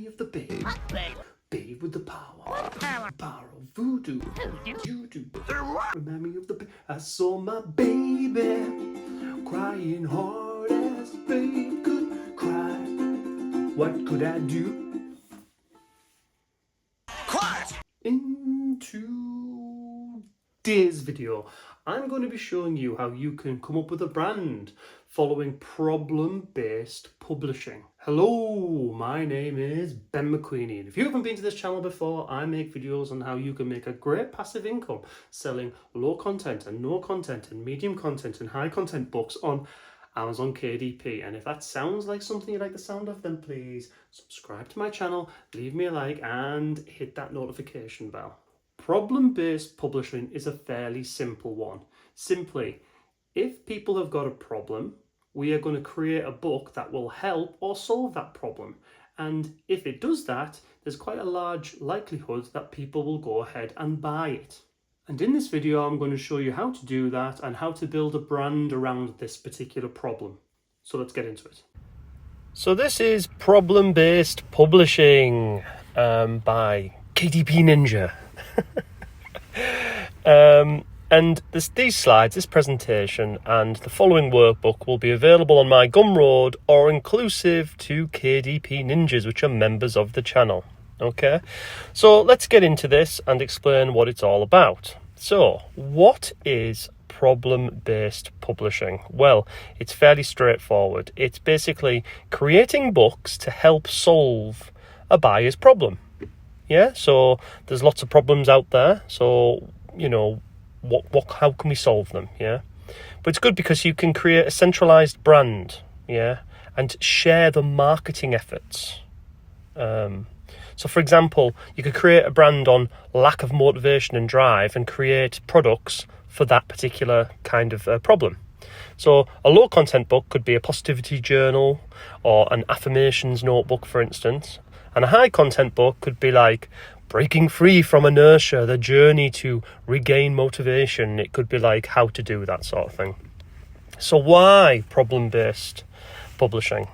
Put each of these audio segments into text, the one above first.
of the babe. Babe with the power. Power of voodoo. You do. Remind me of the babe. I saw my baby crying hard as a babe could cry. What could I do? Quiet! In today's video, I'm going to be showing you how you can come up with a brand following problem-based publishing. Hello, my name is Ben McQueeney, and if you haven't been to this channel before, I make videos on how you can make a great passive income selling low content and no content and medium content and high content books on Amazon KDP. And if that sounds like something you like the sound of, then please subscribe to my channel, leave me a like and hit that notification bell. Problem-based publishing is a fairly simple one. Simply, if people have got a problem, we are going to create a book that will help or solve that problem. And if it does that, there's quite a large likelihood that people will go ahead and buy it. And in this video, I'm going to show you how to do that and how to build a brand around this particular problem. So let's get into it. So this is problem-based publishing by KDP Ninja. And these slides, this presentation and the following workbook will be available on my Gumroad or inclusive to KDP Ninjas, which are members of the channel. Okay, so let's get into this and explain what it's all about. So what is problem-based publishing? Well, it's fairly straightforward. It's basically creating books to help solve a buyer's problem. Yeah, so there's lots of problems out there. So, you know, how can we solve them? Yeah, but it's good because you can create a centralized brand. Yeah, and share the marketing efforts. So, for example, you could create a brand on lack of motivation and drive and create products for that particular kind of problem. So a low content book could be a positivity journal or an affirmations notebook, for instance. And a high content book could be like breaking free from inertia, the journey to regain motivation. It could be like how to do that sort of thing. So why problem-based publishing?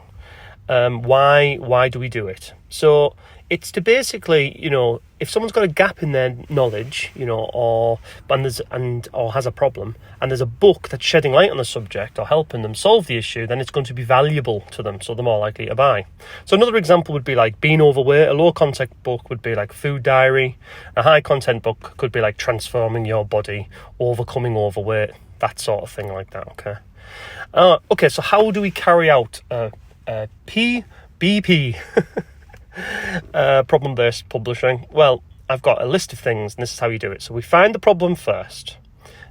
Why do we do it? So it's to basically, you know, if someone's got a gap in their knowledge, you know, or has a problem, and there's a book that's shedding light on the subject or helping them solve the issue, then it's going to be valuable to them, so they're more likely to buy. So another example would be like being overweight. A low content book would be like Food Diary. A high content book could be like Transforming Your Body, Overcoming Overweight, that sort of thing like that. Okay, so how do we carry out PBP? Problem-based publishing. Well, I've got a list of things, and this is how you do it. So we find the problem first,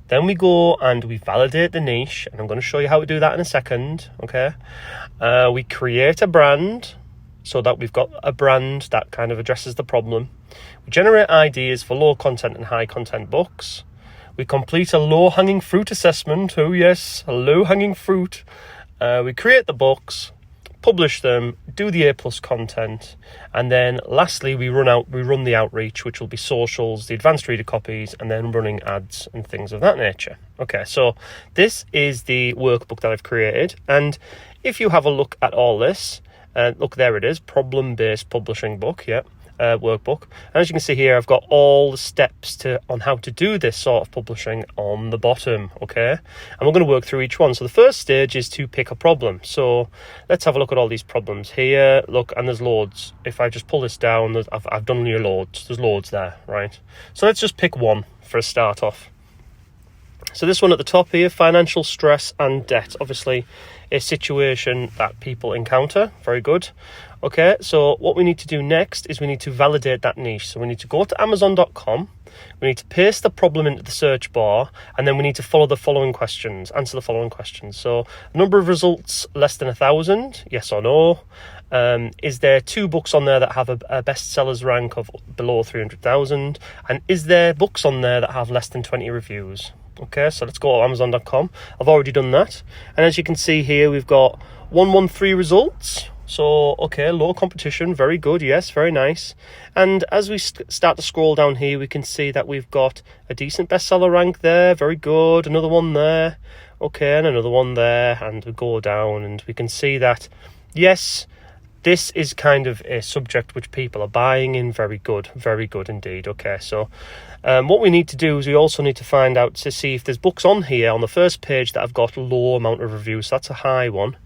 then we go and we validate the niche, and I'm going to show you how to do that in a second. Okay, we create a brand so that we've got a brand that kind of addresses the problem. We generate ideas for low content and high content books. We complete a low-hanging fruit assessment. Oh yes, a low-hanging fruit. We create the books, publish them, do the A+ content, and then lastly we run the outreach, which will be socials, the advanced reader copies, and then running ads and things of that nature. Okay, so this is the workbook that I've created, and if you have a look at all this, look, there it is, problem-based publishing book, workbook. And as you can see here, I've got all the steps on how to do this sort of publishing on the bottom. Okay, and we're going to work through each one. So the first stage is to pick a problem. So let's have a look at all these problems here. Look, and there's loads. If I just pull this down, I've done your loads. There's loads there, right? So let's just pick one for a start off. So this one at the top here, financial stress and debt. Obviously a situation that people encounter. Very good. Okay, so what we need to do next is we need to validate that niche. So we need to go to Amazon.com, we need to paste the problem into the search bar, and then we need to answer the following questions. So number of results less than 1,000, yes or no? Is there 2 books on there that have a bestsellers rank of below 300,000? And is there books on there that have less than 20 reviews? Okay, so let's go to Amazon.com. I've already done that. And as you can see here, we've got 113 results. So, okay, low competition, very good, yes, very nice. And as we start to scroll down here, we can see that we've got a decent bestseller rank there, very good, another one there, okay, and another one there, and we go down and we can see that, yes, this is kind of a subject which people are buying in. Very good indeed. Okay, so what we need to do is we also need to find out to see if there's books on here on the first page that have got low amount of reviews. So that's a high one.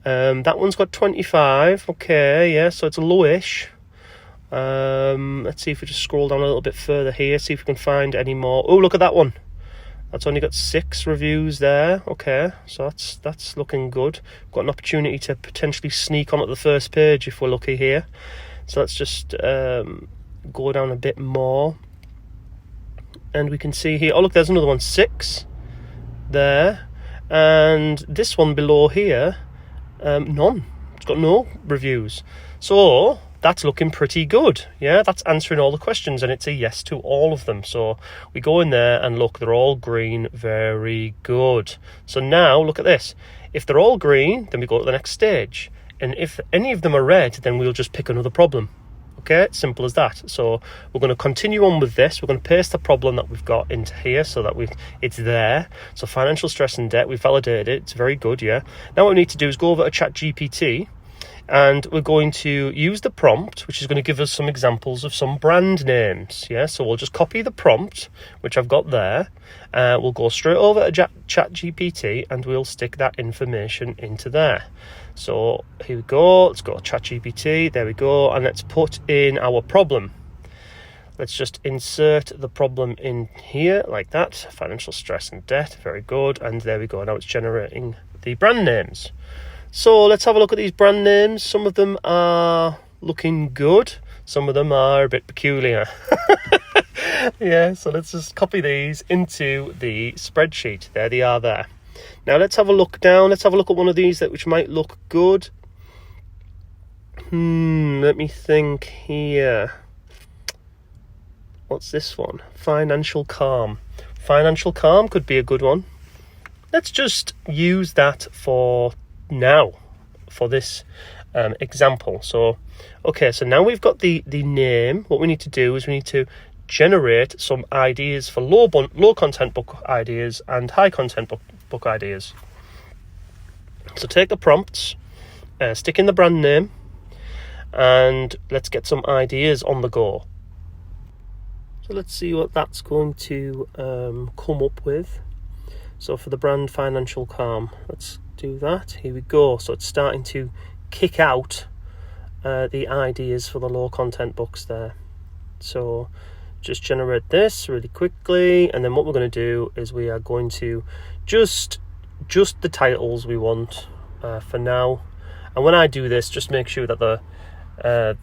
That one's got 25. Okay, yeah, so it's a lowish. Let's see if we just scroll down a little bit further here, see if we can find any more. Oh, look at that one. That's only got 6 reviews there. Okay, so that's looking good. Got an opportunity to potentially sneak onto the first page if we're lucky here. So let's just go down a bit more. And we can see here, oh look, there's another one, 6 there. And this one below here, none. It's got no reviews. So that's looking pretty good. Yeah, that's answering all the questions, and it's a yes to all of them. So we go in there and look, they're all green. Very good. So now look at this. If they're all green, then we go to the next stage. And if any of them are red, then we'll just pick another problem. Okay, simple as that. So we're going to continue on with this. We're going to paste the problem that we've got into here so that it's there. So financial stress and debt, we've validated it. It's very good, yeah. Now what we need to do is go over to ChatGPT, and we're going to use the prompt, which is going to give us some examples of some brand names. Yeah, so we'll just copy the prompt, which I've got there. We'll go straight over to ChatGPT, and we'll stick that information into there. So here we go. Let's go to ChatGPT. There we go. And let's put in our problem. Let's just insert the problem in here like that. Financial stress and debt. Very good. And there we go. Now it's generating the brand names. So let's have a look at these brand names. Some of them are looking good. Some of them are a bit peculiar. Yeah, so let's just copy these into the spreadsheet. There they are there. Now let's have a look down. Let's have a look at one of these which might look good. Let me think here. What's this one? Financial calm. Financial calm could be a good one. Let's just use that for now, for this example. So okay, so now we've got the name. What we need to do is we need to generate some ideas for low content book ideas and high content book ideas. So take the prompts, stick in the brand name, and let's get some ideas on the go. So let's see what that's going to come up with. So for the brand Financial Calm, let's do that. Here we go. So it's starting to kick out the ideas for the low content books there. So just generate this really quickly, and then what we're going to do is we are going to just the titles we want for now. And when I do this, just make sure that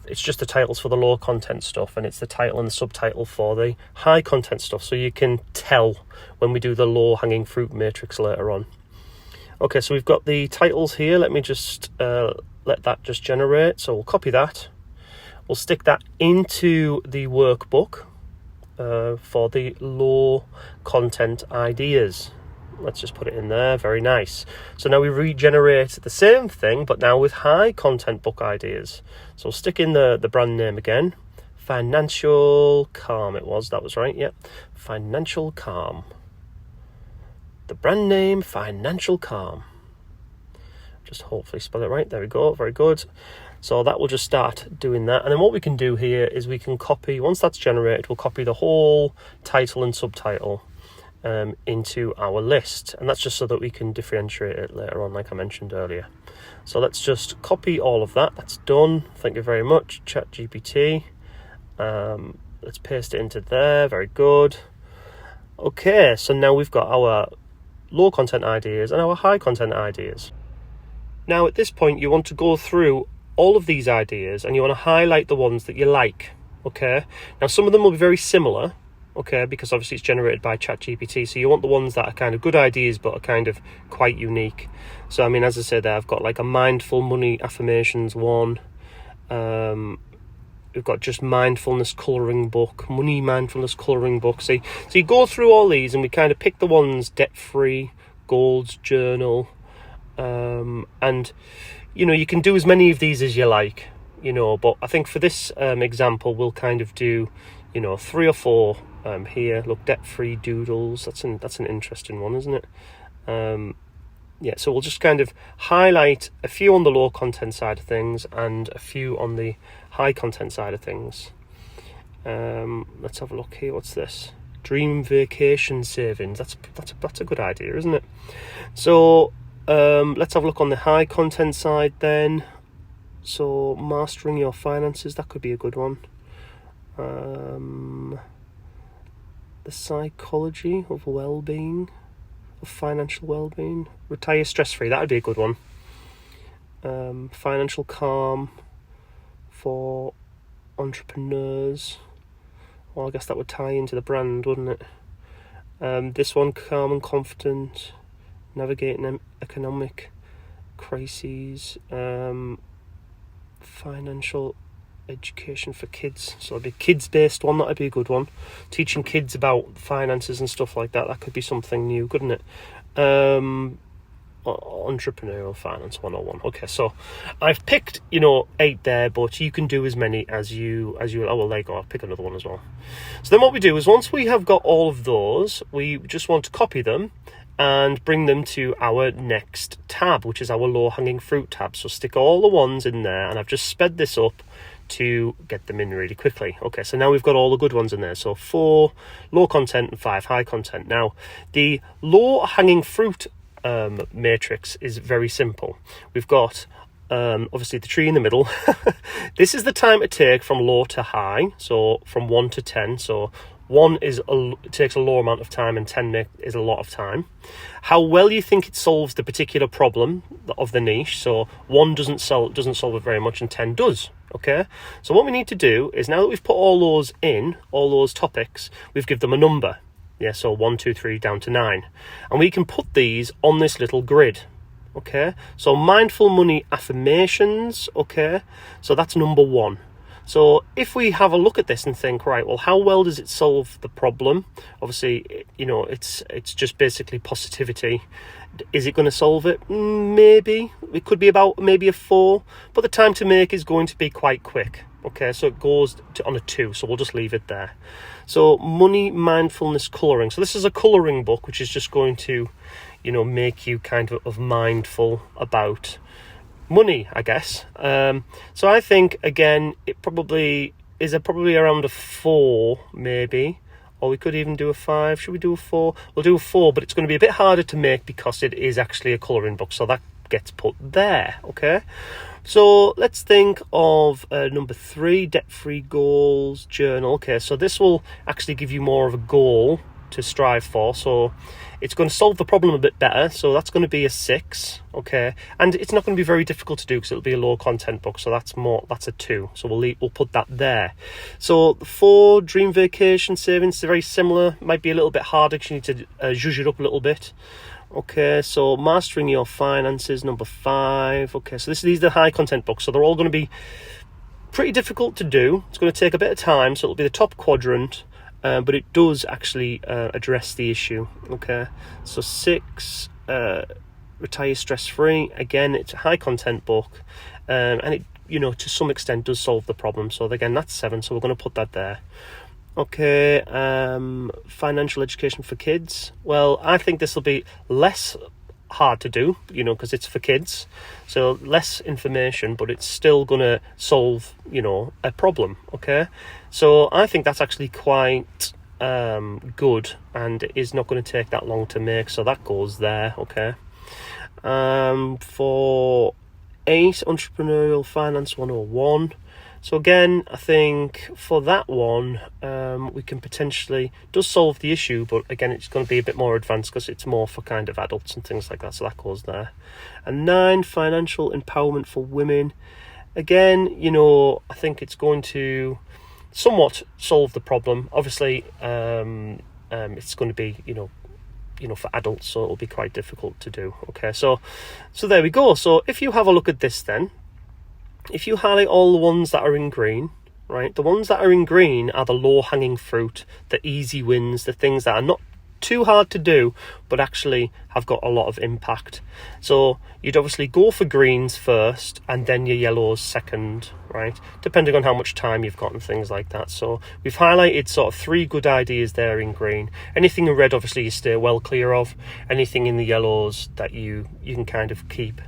it's just the titles for the low content stuff, and it's the title and the subtitle for the high content stuff, so you can tell when we do the low hanging fruit matrix later on. Okay, so we've got the titles here. Let me just let that just generate. So we'll copy that. We'll stick that into the workbook for the low content ideas. Let's just put it in there. Very nice. So now we regenerate the same thing, but now with high content book ideas. So we'll stick in the brand name again. Financial Calm it was. That was right. Yep. Financial Calm. The brand name Financial Calm. Just hopefully spell it right. There we go. Very good. So that will just start doing that. And then what we can do here is we can copy, once that's generated, we'll copy the whole title and subtitle into our list. And that's just so that we can differentiate it later on, like I mentioned earlier. So let's just copy all of that. That's done. Thank you very much, ChatGPT. Let's paste it into there. Very good. Okay, so now we've got our low content ideas and our high content ideas. Now at this point you want to go through all of these ideas and you want to highlight the ones that you like. Okay, now some of them will be very similar, okay, because obviously it's generated by ChatGPT, so you want the ones that are kind of good ideas but are kind of quite unique. So I mean, as I said there, I've got like a mindful money affirmations one. We've got just mindfulness colouring book, money mindfulness colouring book. So you go through all these and we kind of pick the ones debt-free, goals journal, and you know, you can do as many of these as you like, you know, but I think for this example we'll kind of do, you know, 3 or 4 here. Look, debt-free doodles, that's an interesting one, isn't it? Yeah, so we'll just kind of highlight a few on the low content side of things and a few on the high content side of things. Let's have a look here. What's this? Dream vacation savings. That's a good idea, isn't it? So let's have a look on the high content side then. So mastering your finances, that could be a good one. The psychology of well-being, of financial well-being. Retire stress-free, that would be a good one. Financial calm for entrepreneurs. Well, I guess that would tie into the brand, wouldn't it? This one, calm and confident, navigating economic crises, financial education for kids. So it'd be a kids-based one, that'd be a good one. Teaching kids about finances and stuff like that, that could be something new, couldn't it? Entrepreneurial Finance 101. Okay, so I've picked 8 there, but you can do as many as you oh well, there you go, I'll pick another one as well. So then what we do is, once we have got all of those, we just want to copy them and bring them to our next tab, which is our low-hanging fruit tab. So stick all the ones in there, and I've just sped this up to get them in really quickly. Okay, so now we've got all the good ones in there. So 4 low content and 5 high content. Now, the low-hanging fruit matrix is very simple. We've got obviously the tree in the middle. This is the time it takes from low to high, so from 1 to 10. So 1 takes a low amount of time, and 10 is a lot of time. How well you think it solves the particular problem of the niche. So 1 doesn't solve it very much, and 10 does. Okay, so what we need to do is, now that we've put all those topics, we've given them a number. Yeah, so 1, 2, 3 down to 9, and we can put these on this little grid. Okay, so mindful money affirmations. Okay, so that's number 1. So if we have a look at this and think, right, well, how well does it solve the problem? Obviously, it's just basically positivity. Is it going to solve it? Maybe. It could be about maybe a 4, but the time to make is going to be quite quick. Okay, so it goes on a 2, so we'll just leave it there. So money mindfulness colouring. So this is a colouring book, which is just going to, make you kind of mindful about money, I guess. So I think, again, it probably is probably around a 4, maybe. Or we could even do a 5. Should we do a 4? We'll do a 4, but it's going to be a bit harder to make because it is actually a colouring book. So that gets put there, okay? So let's think of number 3, debt-free goals journal. Okay, so this will actually give you more of a goal to strive for. So it's going to solve the problem a bit better. So that's going to be a 6, okay? And it's not going to be very difficult to do because it'll be a low content book. So that's a 2. So we'll put that there. So 4, dream vacation savings, they're very similar. Might be a little bit harder because you need to zhuzh it up a little bit. Okay, so mastering your finances, number 5. Okay, so these are the high content books, so they're all going to be pretty difficult to do. It's going to take a bit of time, so it'll be the top quadrant, but it does actually address the issue. Okay, so 6, retire stress-free. Again, it's a high content book, and it, to some extent does solve the problem. So again, that's 7, so we're going to put that there. Okay, financial education for kids. Well, I think this will be less hard to do, because it's for kids. So less information, but it's still going to solve, a problem, okay? So I think that's actually quite good, and it is not going to take that long to make, so that goes there, okay? For 8, entrepreneurial finance 101. So again, I think for that one, we can potentially, does solve the issue, but again, it's going to be a bit more advanced because it's more for kind of adults and things like that. So that goes there. And 9, financial empowerment for women. Again, I think it's going to somewhat solve the problem. Obviously, it's going to be, for adults, so it'll be quite difficult to do. Okay, so there we go. So if you have a look at this then, if you highlight all the ones that are in green, right, the ones that are in green are the low-hanging fruit, the easy wins, the things that are not too hard to do, but actually have got a lot of impact. So you'd obviously go for greens first and then your yellows second, right? Depending on how much time you've got and things like that. So we've highlighted sort of 3 good ideas there in green. Anything in red, obviously, you stay well clear of. Anything in the yellows that you can kind of keep,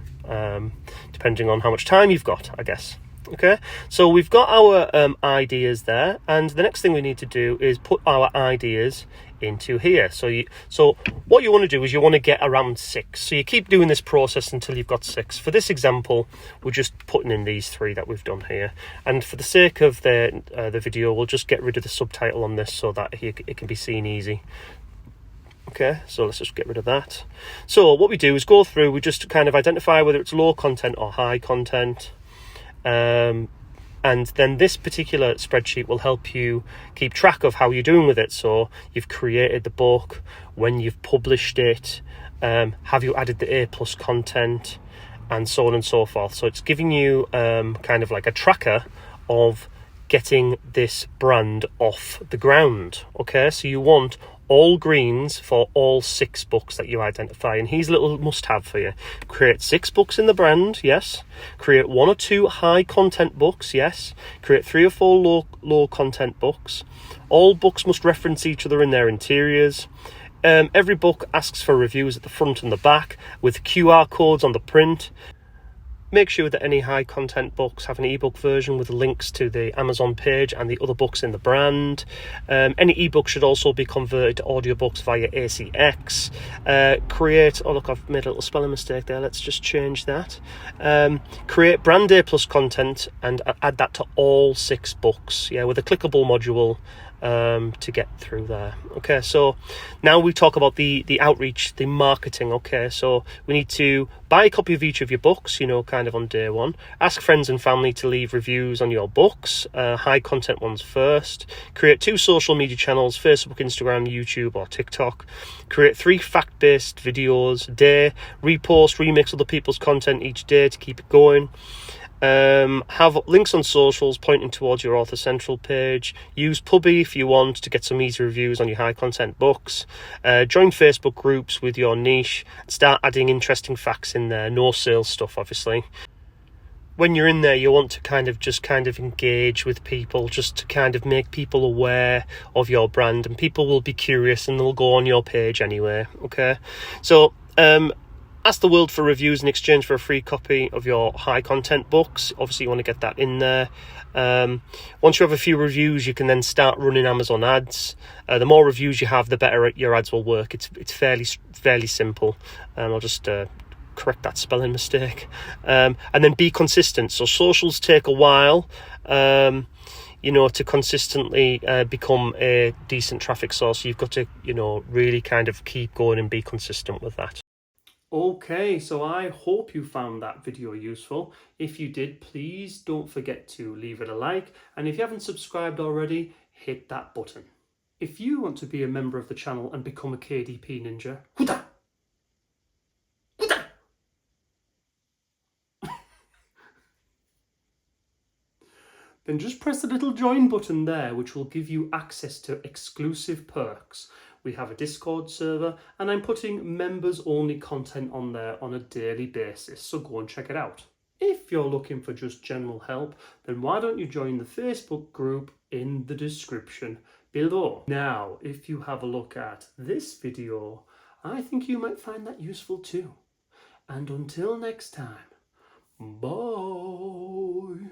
depending on how much time you've got, I guess. Okay, so we've got our ideas there, and the next thing we need to do is put our ideas into here. So what you want to do is you want to get around 6. So you keep doing this process until you've got 6. For this example, we're just putting in these 3 that we've done here, and for the sake of the video, we'll just get rid of the subtitle on this so that it can be seen easy. Okay, so let's just get rid of that. So what we do is go through, we just kind of identify whether it's low content or high content. And then this particular spreadsheet will help you keep track of how you're doing with it. So you've created the book, when you've published it, have you added the A+ content, and so on and so forth. So it's giving you kind of like a tracker of getting this brand off the ground. Okay, so you want all greens for all 6 books that you identify, and here's a little must-have for you. Create 6 books in the brand, yes. Create 1 or 2 high content books, yes. Create 3 or 4 low content books. All books must reference each other in their interiors. Every book asks for reviews at the front and the back with QR codes on the print. Make sure that any high content books have an ebook version with links to the Amazon page and the other books in the brand. Any ebook should also be converted to audiobooks via ACX. Oh look, I've made a little spelling mistake there. Let's just change that. Create brand A+ content and add that to all 6 books. Yeah, with a clickable module to get through there. Okay, so now we talk about the outreach, the marketing. Okay, so we need to buy a copy of each of your books, kind of on day 1. Ask friends and family to leave reviews on your books, high content ones first. Create 2 social media channels, Facebook, Instagram, YouTube or TikTok. Create 3 fact-based videos a day. Repost, remix other people's content each day to keep it going. Have links on socials pointing towards your author central page. Use Pubby if you want to get some easy reviews on your high content books. Join Facebook groups with your niche. Start adding interesting facts in there. No sales stuff, obviously. When you're in there, you want to kind of engage with people, just to kind of make people aware of your brand, and people will be curious and they'll go on your page anyway. Okay, so ask the world for reviews in exchange for a free copy of your high content books. Obviously, you want to get that in there. Once you have a few reviews, you can then start running Amazon ads. The more reviews you have, the better your ads will work. It's fairly simple. I'll just correct that spelling mistake. And then be consistent. So socials take a while, to consistently become a decent traffic source. You've got to, really kind of keep going and be consistent with that. Okay, so I hope you found that video useful. If you did, please don't forget to leave it a like, and if you haven't subscribed already, hit that button. If you want to be a member of the channel and become a KDP ninja, huda! Huda! Then just press the little join button there, which will give you access to exclusive perks. We have a Discord server, and I'm putting members only content on there on a daily basis, so go and check it out. If you're looking for just general help, then why don't you join the Facebook group in the description below. Now, if you have a look at this video, I think you might find that useful too. And until next time, bye.